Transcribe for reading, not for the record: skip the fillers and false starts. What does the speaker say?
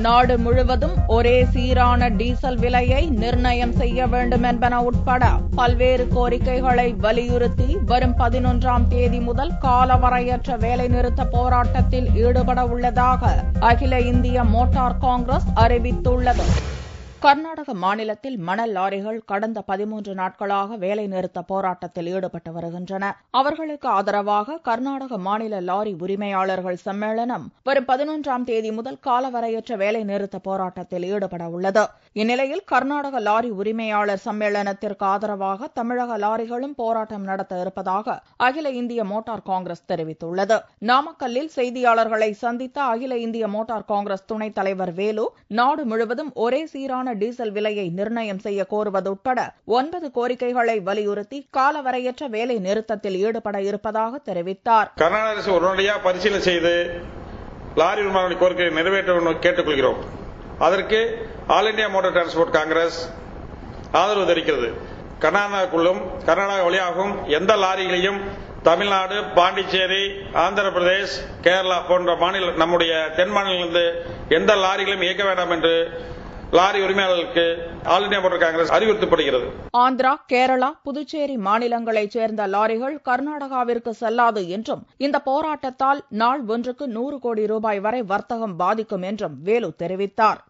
நாடு முழுவதும் ஒரே சீரான டீசல் விலையை நிர்ணயம் செய்ய வேண்டும் என்பன உட்பட பல்வேறு கோரிக்கைகளை வலியுறுத்தி வரும் 11ஆம் தேதி முதல் காலவரையற்ற வேலைநிறுத்த போராட்டத்தில் ஈடுபட உள்ளதாக அகில இந்திய மோட்டார் காங்கிரஸ் அறிவித்துள்ளது. கர்நாடக மாநிலத்தில் மணல் லாரிகள் கடந்த 13 நாட்களாக வேலைநிறுத்த போராட்டத்தில் ஈடுபட்டு வருகின்றன. அவர்களுக்கு ஆதரவாக கர்நாடக மாநில லாரி உரிமையாளர்கள் சம்மேளனம் வரும் 11ஆம் தேதி முதல் காலவரையற்ற வேலைநிறுத்த போராட்டத்தில் ஈடுபட உள்ளது. இந்நிலையில் கர்நாடக லாரி உரிமையாளர் சம்மேளனத்திற்கு ஆதரவாக தமிழக லாரிகளும் போராட்டம் நடத்த இருப்பதாக அகில இந்திய மோட்டார் காங்கிரஸ் தெரிவித்துள்ளது. நாமக்கல்லில் செய்தியாளர்களை சந்தித்த அகில இந்திய மோட்டார் காங்கிரஸ் துணைத் தலைவர் வேலு, நாடு முழுவதும் ஒரே சீரான டீசல் விலையை நிர்ணயம் செய்ய கோருவது உட்பட 9 கோரிக்கைகளை வலியுறுத்தி காலவரையற்ற வேலை நிறுத்தத்தில் ஈடுபட இருப்பதாக தெரிவித்தார். கர்நாடக அரசு உடனடியாக பரிசீலனை செய்து லாரி உரிமையாளர்களின் கோரிக்கையை நிறைவேற்ற கேட்டுக்கொள்கிறோம். அதற்கு all India motor transport Congress ஆதரவு தெரிவிக்கிறது. கர்நாடகாவுக்குள்ளும் கர்நாடகா வழியாகவும் எந்த லாரிகளையும் தமிழ்நாடு, பாண்டிச்சேரி, ஆந்திர பிரதேஷ், கேரளா போன்ற நம்முடைய தென் மாநிலங்களிலிருந்து எந்த லாரிகளையும் இயக்க வேண்டாம் என்று லாரி உரிமையாளர்களுக்கு ஆல் இண்டியா மோட்டார் காங்கிரஸ் அறிவுறுத்தப்படுகிறது. ஆந்திரா, கேரளா, புதுச்சேரி மாநிலங்களைச் சேர்ந்த லாரிகள் கர்நாடகாவிற்கு செல்லாது என்றும் இந்த போராட்டத்தால் நாள் ஒன்றுக்கு 100 கோடி ரூபாய் வரை வர்த்தகம் பாதிக்கும் என்றும் வேலு தெரிவித்தார்.